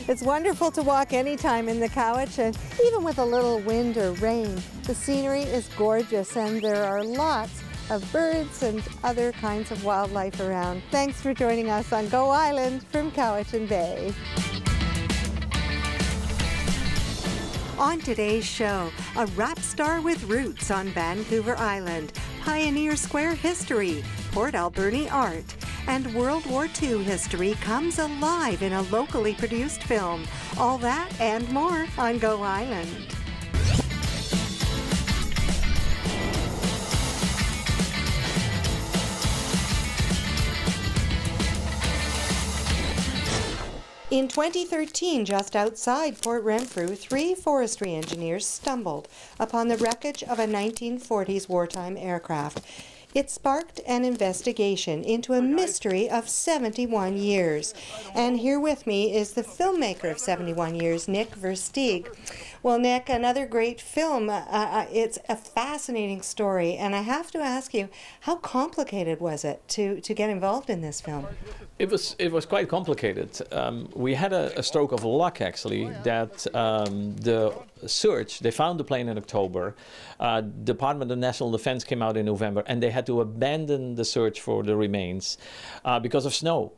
It's wonderful to walk anytime in the Cowichan, and even with a little wind or rain. The scenery is gorgeous and there are lots of birds and other kinds of wildlife around. Thanks for joining us on Go Island from Cowichan Bay. On today's show, a rap star with roots on Vancouver Island, Pioneer Square history, Port Alberni art, and World War II history comes alive in a locally produced film. All that and more on Go Island. In 2013, just outside Port Renfrew, 3 forestry engineers stumbled upon the wreckage of a 1940s wartime aircraft. It sparked an investigation into a mystery of 71 years. And here with me is the filmmaker of 71 years, Nick Versteeg. Well, Nick, another great film. It's a fascinating story, and I have to ask you, how complicated was it to get involved in this film? It was quite complicated. We had a stroke of luck, actually, that the search, they found the plane in October, Department of National Defense came out in November, and they had to abandon the search for the remains because of snow.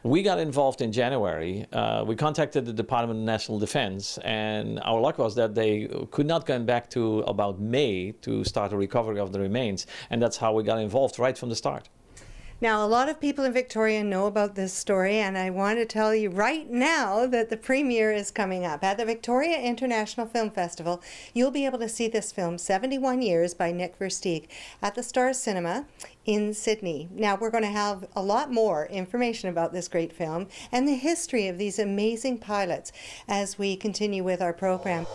We got involved in January. We contacted the Department of National Defense, and our luck was that they could not come back to about May to start a recovery of the remains, and that's how we got involved right from the start. Now, a lot of people in Victoria know about this story, and I want to tell you right now that the premiere is coming up. At the Victoria International Film Festival, you'll be able to see this film, 71 Years by Nick Versteeg, at the Star Cinema in Sydney. Now, we're going to have a lot more information about this great film and the history of these amazing pilots as we continue with our program.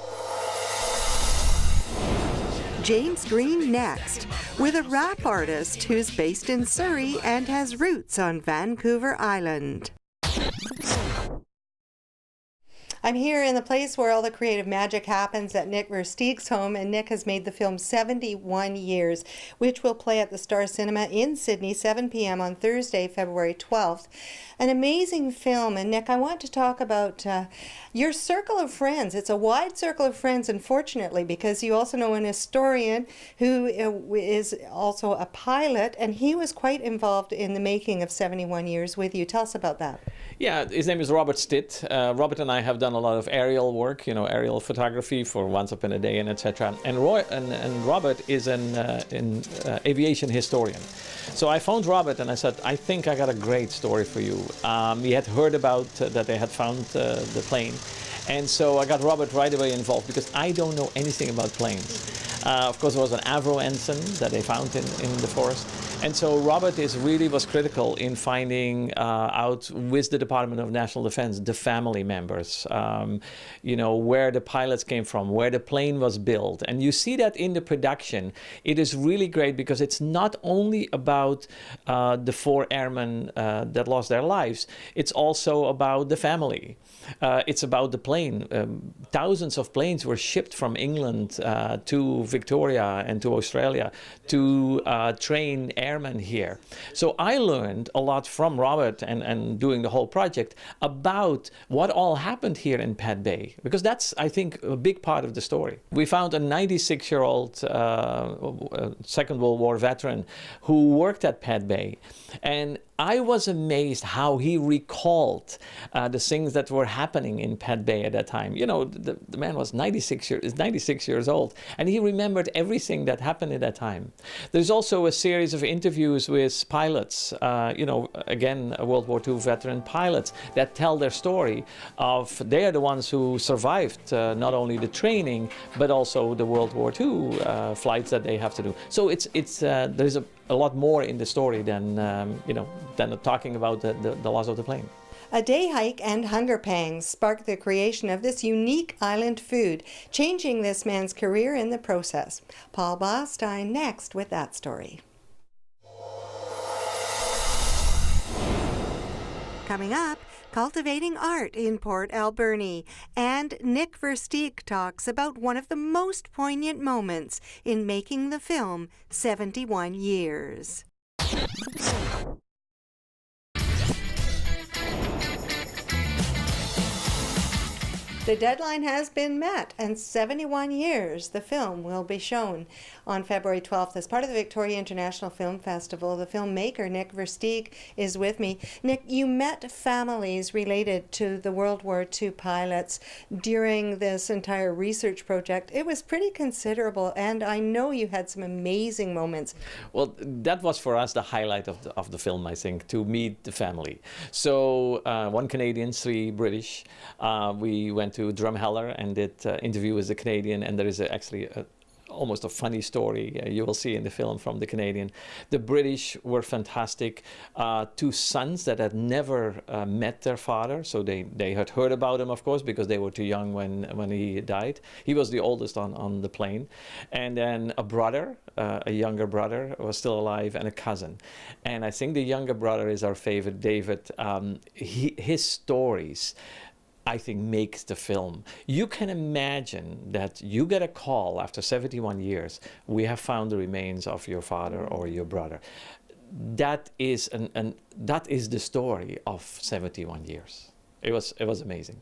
James Green next, with a rap artist who's based in Surrey and has roots on Vancouver Island. I'm here in the place where all the creative magic happens at Nick Versteeg's home, and Nick has made the film 71 Years, which will play at the Star Cinema in Sydney, 7 p.m. on Thursday, February 12th. An amazing film, and Nick, I want to talk about your circle of friends. It's a wide circle of friends, unfortunately, because you also know an historian who is also a pilot, and he was quite involved in the making of 71 Years with you. Tell us about that. Yeah, his name is Robert Stitt. Robert and I have done a lot of aerial work, aerial photography for Once Upon a Day and etc. And Robert is an aviation historian. So I phoned Robert and I said, I think I got a great story for you. He had heard about that they had found the plane. And so I got Robert right away involved because I don't know anything about planes. Of course, there was an Avro ensign that they found in the forest. And so Robert was critical in finding out with the Department of National Defense, the family members, where the pilots came from, where the plane was built. And you see that in the production. It is really great because it's not only about the 4 airmen that lost their lives, it's also about the family. It's about the plane. Thousands of planes were shipped from England to Victoria and to Australia to train airmen here. So I learned a lot from Robert and doing the whole project about what all happened here in Pat Bay, because that's, I think, a big part of the story. We found a 96-year-old Second World War veteran who worked at Pat Bay, and I was amazed how he recalled the things that were happening in Pat Bay at that time. The man was 96 years old, and he remembered everything that happened at that time. There's also a series of interviews with pilots, again, World War II veteran pilots that tell their story of they are the ones who survived not only the training, but also the World War II flights that they have to do. So there's a lot more in the story than talking about the loss of the plane. A day hike and hunger pangs sparked the creation of this unique island food, changing this man's career in the process. Paul Bostine next with that story. Coming up, cultivating art in Port Alberni, and Nick Versteeg talks about one of the most poignant moments in making the film 71 Years. The deadline has been met, and 71 years the film will be shown on February 12th as part of the Victoria International Film Festival. The filmmaker, Nick Versteeg, is with me. Nick, you met families related to the World War II pilots during this entire research project. It was pretty considerable, and I know you had some amazing moments. Well, that was for us the highlight of the film, I think, to meet the family. So 1 Canadian, 3 British. We went to Drumheller and did interview with the Canadian, and there is actually almost a funny story you will see in the film from the Canadian. The British were fantastic. 2 sons that had never met their father, so they had heard about him, of course, because they were too young when he died. He was the oldest on the plane. And then a brother, a younger brother, was still alive, and a cousin. And I think the younger brother is our favorite, David. His stories, I think, makes the film. You can imagine that you get a call after 71 years, we have found the remains of your father or your brother. That is that is the story of 71 years. It was amazing.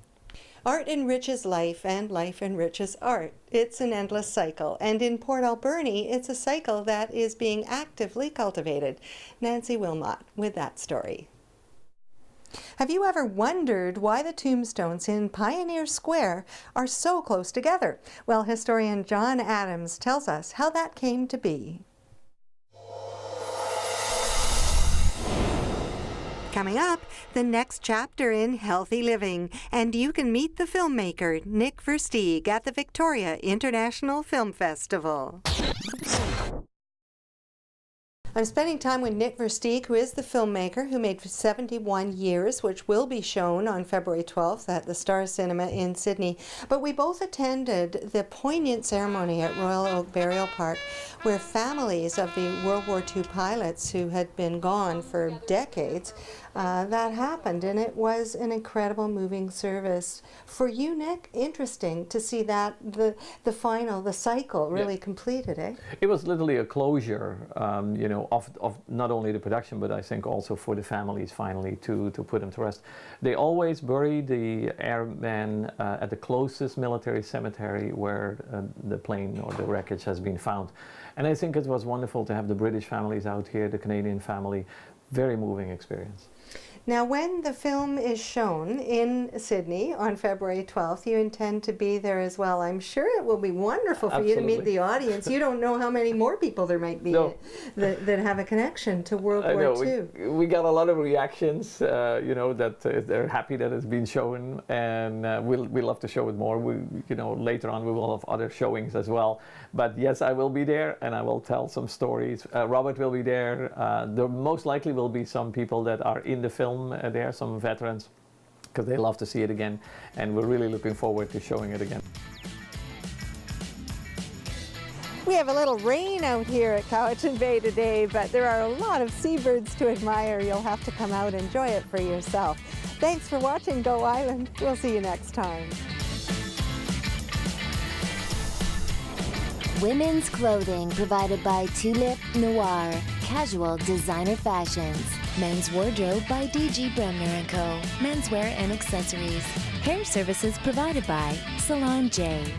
Art enriches life, and life enriches art. It's an endless cycle, and in Port Alberni, it's a cycle that is being actively cultivated. Nancy Wilmot with that story. Have you ever wondered why the tombstones in Pioneer Square are so close together? Well, historian John Adams tells us how that came to be. Coming up, the next chapter in Healthy Living, and you can meet the filmmaker Nick Versteeg at the Victoria International Film Festival. I'm spending time with Nick Versteeg, who is the filmmaker who made 71 years, which will be shown on February 12th at the Star Cinema in Sydney. But we both attended the poignant ceremony at Royal Oak Burial Park, where families of the World War II pilots who had been gone for decades, that happened, and it was an incredible, moving service. For you, Nick, interesting to see that the final, the cycle really completed, eh? It was literally a closure, you know, of not only the production, but I think also for the families finally to put them to rest. They always bury the airmen at the closest military cemetery where the plane or the wreckage has been found. And I think it was wonderful to have the British families out here, the Canadian family. Very moving experience. Now, when the film is shown in Sydney on February 12th, you intend to be there as well. I'm sure it will be wonderful for you to meet the audience. You don't know how many more people there might be that have a connection to World War II. We got a lot of reactions, you know, that they're happy that it's been shown, and we love to show it more. You know, later on we will have other showings as well. But yes, I will be there, and I will tell some stories. Robert will be there. There most likely will be some people that are in the film there, some veterans, because they love to see it again, and we're really looking forward to showing it again. We have a little rain out here at Cowichan Bay today, but there are a lot of seabirds to admire. You'll have to come out and enjoy it for yourself. Thanks for watching Go Island. We'll see you next time. Women's clothing provided by Tulip Noir. Casual designer fashions. Men's wardrobe by DG Bremner & Co. Menswear and accessories. Hair services provided by Salon J.